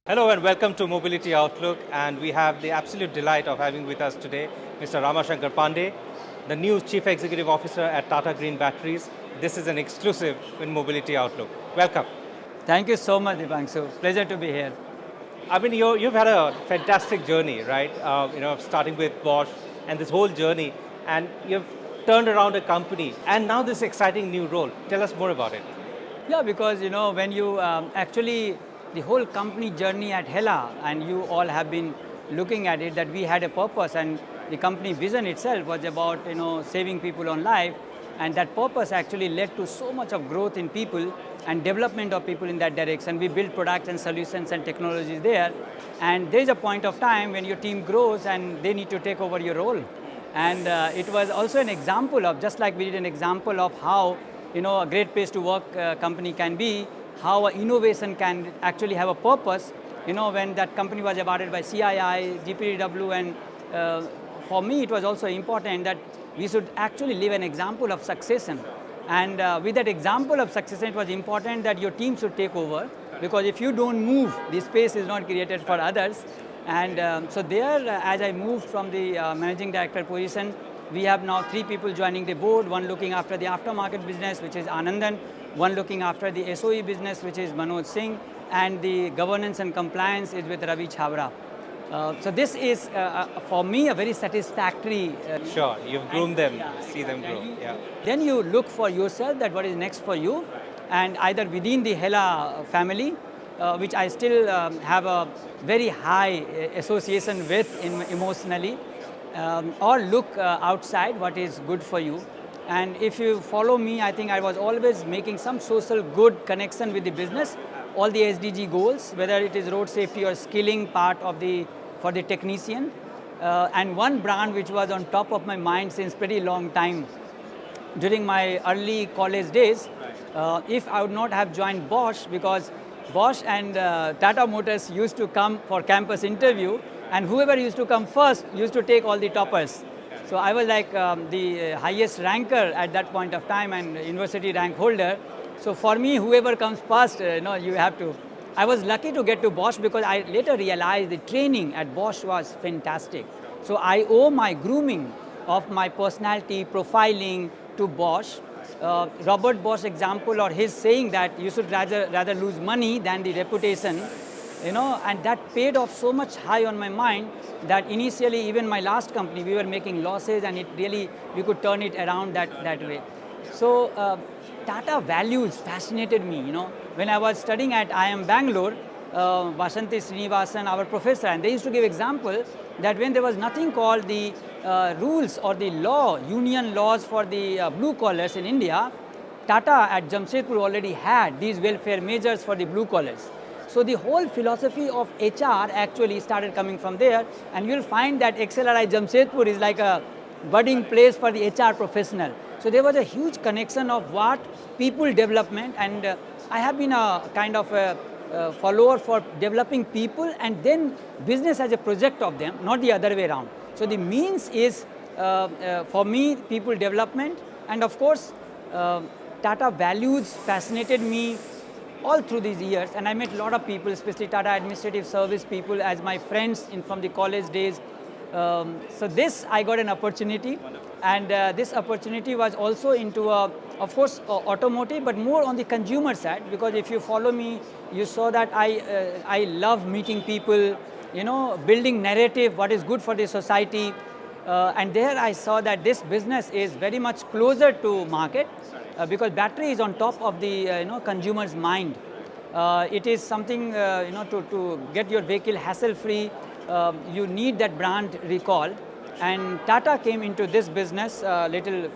Hello and welcome to Mobility Outlook, and we have the absolute delight of having with us today Mr. Rama Shankar Pandey, the new Chief Executive Officer at Tata Green Batteries. This is an exclusive in Mobility Outlook. Welcome. Thank you so much, Dipanshu. Pleasure to be here. I mean, you've had a fantastic journey, right? Starting with Bosch and this whole journey, and you've turned around a company, and now this exciting new role. Tell us more about it. Yeah, because when you actually, the whole company journey at Hella, and you all have been looking at it, that we had a purpose, and the company vision itself was about saving people on life, and that purpose actually led to so much of growth in people and development of people in that direction. We build products and solutions and technologies there, and there is a point of time when your team grows and they need to take over your role. And it was also an example of, just like we did an example of how a great place to work company can be, how innovation can actually have a purpose. When that company was awarded by CII, GPTW, and for me it was also important that we should actually live an example of succession. And with that example of succession, it was important that your team should take over, because if you don't move, the space is not created for others. And so there, as I moved from the managing director position, we have now 3 people joining the board, one looking after the aftermarket business, which is Anandan, one looking after the SOE business, which is Manoj Singh, and the governance and compliance is with Ravi Chavra. So this is, for me, a very satisfactory. Sure, you've groomed them, see them grow. Yeah. Then you look for yourself that what is next for you, and either within the Hella family, which I still have a very high association with emotionally, or look outside what is good for you. And if you follow me, I think I was always making some social good connection with the business, all the SDG goals, whether it is road safety or skilling part of for the technician. And one brand which was on top of my mind since pretty long time, during my early college days, if I would not have joined Bosch, because Bosch and Tata Motors used to come for campus interview, and whoever used to come first used to take all the toppers. So I was like the highest ranker at that point of time and university rank holder. So for me, whoever comes first, you have to. I was lucky to get to Bosch, because I later realized the training at Bosch was fantastic. So I owe my grooming of my personality, profiling to Bosch. Robert Bosch example, or his saying that you should rather lose money than the reputation, and that paid off so much high on my mind that initially, even my last company, we were making losses, and it really, we could turn it around that way. So Tata values fascinated me. When I was studying at IIM Bangalore, Vasanthi Srinivasan, our professor, and they used to give example that when there was nothing called the rules or the union laws for the blue collars in India, Tata at Jamshedpur already had these welfare measures for the blue collars. So the whole philosophy of HR actually started coming from there, and you'll find that XLRI Jamshedpur is like a budding place for the HR professional. So there was a huge connection of what people development, and I have been a kind of a follower for developing people and then business as a project of them, not the other way around. So the means is, for me, people development, and of course, Tata values fascinated me all through these years, and I met a lot of people, especially Tata administrative service people, as my friends from the college days. So this, I got an opportunity, and this opportunity was also into, of course, automotive, but more on the consumer side, because if you follow me, you saw that I love meeting people, building narrative, what is good for the society. And there I saw that this business is very much closer to market, because battery is on top of the consumer's mind. It is something to get your vehicle hassle-free. You need that brand recall, and Tata came into this business a little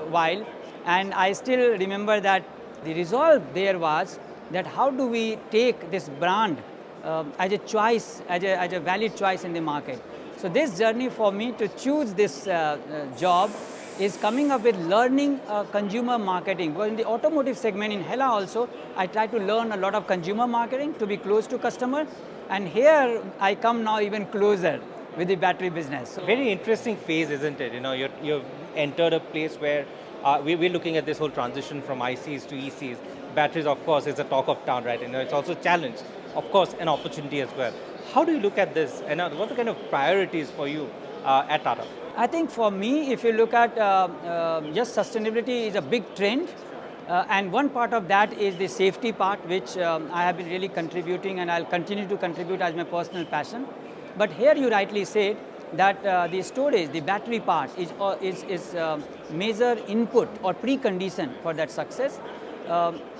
while, and I still remember that the resolve there was that how do we take this brand as a choice, as a valid choice in the market. So this journey for me to choose this job is coming up with learning consumer marketing. Because in the automotive segment in Hella also, I try to learn a lot of consumer marketing to be close to customer. And here I come now even closer with the battery business. So very interesting phase, isn't it? You've entered a place where we're looking at this whole transition from ICs to ECs. batteries, of course, is the talk of town, right? It's also a challenge, of course, an opportunity as well. How do you look at this, and what are the kind of priorities for you at Tata? I think for me, if you look at just sustainability is a big trend. And one part of that is the safety part, which I have been really contributing and I'll continue to contribute as my personal passion. But here you rightly said that the storage, the battery part is major input or precondition for that success.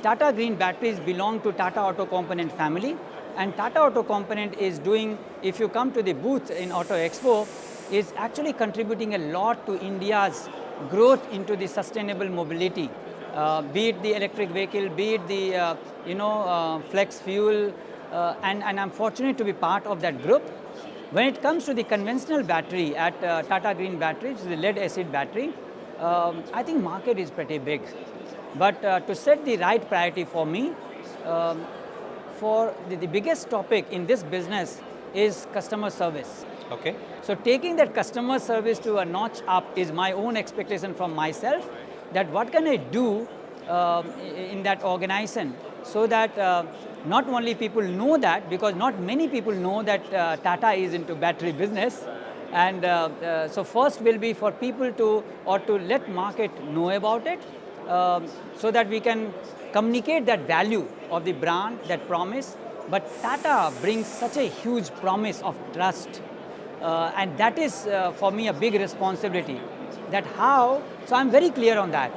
Tata Green Batteries belong to Tata Auto Component family, and Tata Auto Component is doing, if you come to the booth in Auto Expo, is actually contributing a lot to India's growth into the sustainable mobility. Be it the electric vehicle, be it the flex fuel, and I'm fortunate to be part of that group. When it comes to the conventional battery at Tata Green Batteries, the lead acid battery, I think market is pretty big. But to set the right priority for me, for the biggest topic in this business is customer service. Okay. So taking that customer service to a notch up is my own expectation from myself, that what can I do in that organization so that not only people know that, because not many people know that Tata is into battery business, and so first will be for people to let market know about it, so that we can communicate that value of the brand, that promise. But Tata brings such a huge promise of trust, and that is for me a big responsibility. That how, so I'm very clear on that.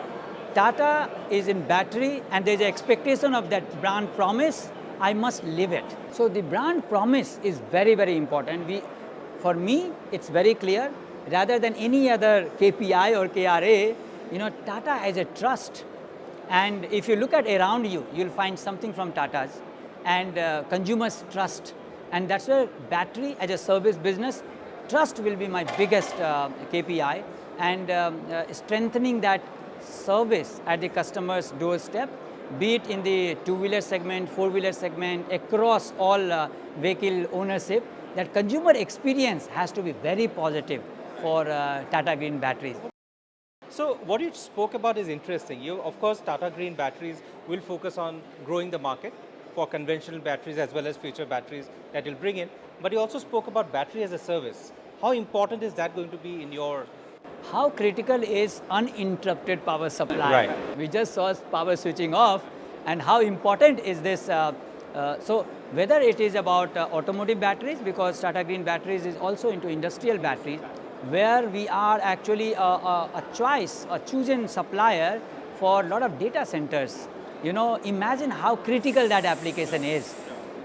Tata is in battery and there's an expectation of that brand promise, I must live it. So the brand promise is very, very important. For me, it's very clear, rather than any other KPI or KRA, Tata has a trust. And if you look at around you, you'll find something from Tata's, and consumers trust. And that's where battery as a service business, trust will be my biggest KPI, and strengthening that service at the customer's doorstep, be it in the two-wheeler segment, four-wheeler segment, across all vehicle ownership, that consumer experience has to be very positive for Tata Green Batteries. So what you spoke about is interesting. Of course, Tata Green Batteries will focus on growing the market for conventional batteries as well as future batteries that you'll bring in. But you also spoke about battery as a service. How important is that going to be in your... How critical is uninterrupted power supply? Right. We just saw power switching off, and how important is this? So whether it is about automotive batteries, because Tata Green Batteries is also into industrial batteries, where we are actually a chosen supplier for a lot of data centers. Imagine how critical that application is.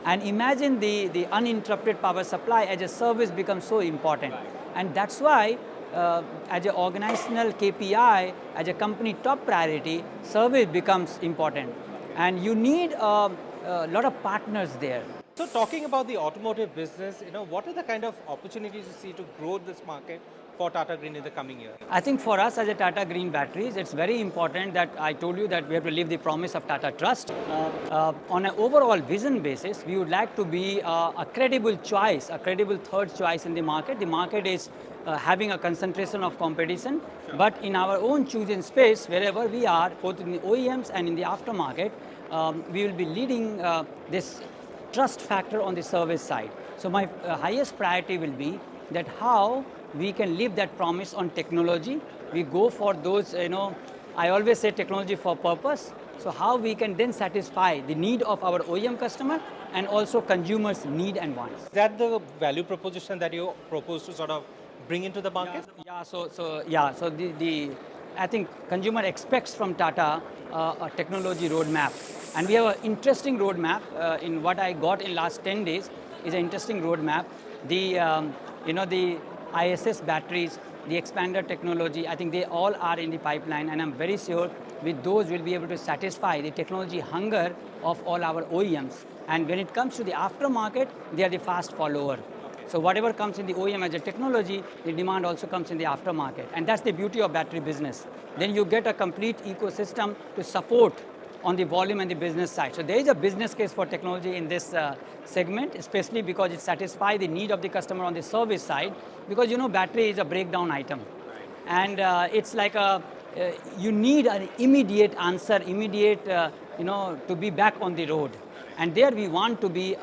And imagine the uninterrupted power supply as a service becomes so important. And that's why as an organizational KPI, as a company top priority, service becomes important. And you need a lot of partners there. So talking about the automotive business, what are the kind of opportunities you see to grow this market for Tata Green in the coming year? I think for us as a Tata Green Batteries, it's very important that I told you that we have to live the promise of Tata Trust. On an overall vision basis, we would like to be a credible choice, a credible third choice in the market. The market is having a concentration of competition, but in our own chosen space, wherever we are, both in the OEMs and in the aftermarket, we will be leading this trust factor on the service side. So my highest priority will be that how we can live that promise on technology. We go for those, I always say technology for purpose. So how we can then satisfy the need of our OEM customer and also consumers' need and wants. Is that the value proposition that you propose to sort of bring into the market? So the I think consumer expects from Tata a technology roadmap. And we have an interesting roadmap in what I got in last 10 days is an interesting roadmap. The ISS batteries, the expander technology, I think they all are in the pipeline, and I'm very sure with those we'll be able to satisfy the technology hunger of all our OEMs. And when it comes to the aftermarket, they are the fast follower. So whatever comes in the OEM as a technology, the demand also comes in the aftermarket. And that's the beauty of battery business. Then you get a complete ecosystem to support on the volume and the business side. So there is a business case for technology in this segment, especially because it satisfies the need of the customer on the service side, because battery is a breakdown item. And it's like you need an immediate answer, immediate to be back on the road. And there we want to be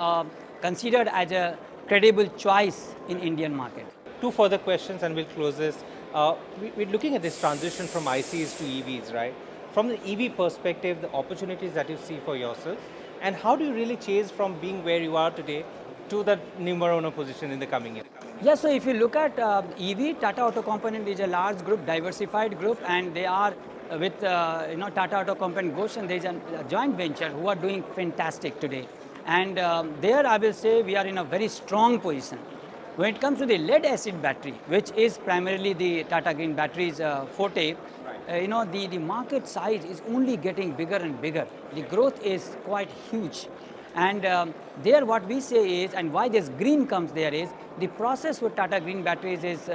considered as a credible choice in Indian market. Two further questions and we'll close this. We're looking at this transition from ICs to EVs, right? From the EV perspective, the opportunities that you see for yourself, and how do you really change from being where you are today to the numero uno position in the coming year? Yeah, so if you look at EV, Tata AutoComp is a large group, diversified group, and they are with Tata AutoComp and Ghosh, and there is a joint venture who are doing fantastic today. And there I will say we are in a very strong position. When it comes to the lead acid battery, which is primarily the Tata Green Batteries forte, the market size is only getting bigger and bigger. The growth is quite huge. And there what we say is, and why this green comes there is, the process what Tata Green Batteries is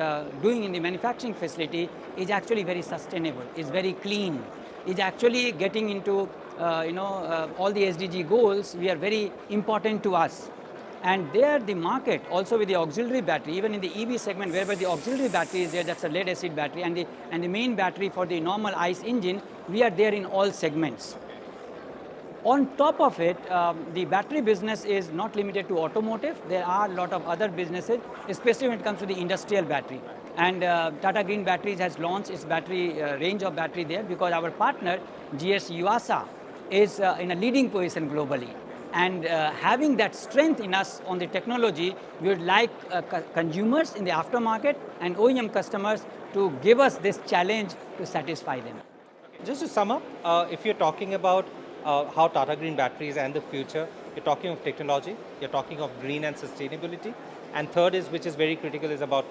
doing in the manufacturing facility is actually very sustainable, is very clean, is actually getting into all the SDG goals. We are very important to us. And there the market, also with the auxiliary battery, even in the EV segment, wherever the auxiliary battery is there, that's a lead acid battery, and the main battery for the normal ICE engine, we are there in all segments. On top of it, the battery business is not limited to automotive. There are a lot of other businesses, especially when it comes to the industrial battery. And Tata Green Batteries has launched its battery range of battery there because our partner, Yuasa, is in a leading position globally. And having that strength in us on the technology, we would like consumers in the aftermarket and OEM customers to give us this challenge to satisfy them. Just to sum up, if you're talking about how Tata Green Batteries and the future, you're talking of technology, you're talking of green and sustainability, and third is, which is very critical, is about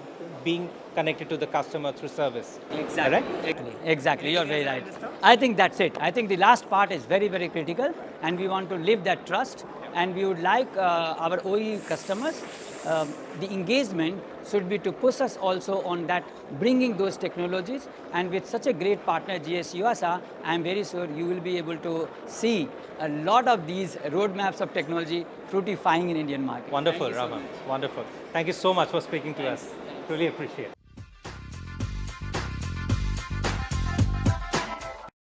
being connected to the customer through service. Exactly. Correct? Exactly, you're very right. I think that's it. I think the last part is very, very critical, and we want to live that trust, and we would like our OE customers, the engagement should be to push us also on that, bringing those technologies, and with such a great partner, Yuasa, I'm very sure you will be able to see a lot of these roadmaps of technology fructifying in Indian market. Wonderful, Rama. Wonderful. Thank you so much for speaking to us. Really appreciate it.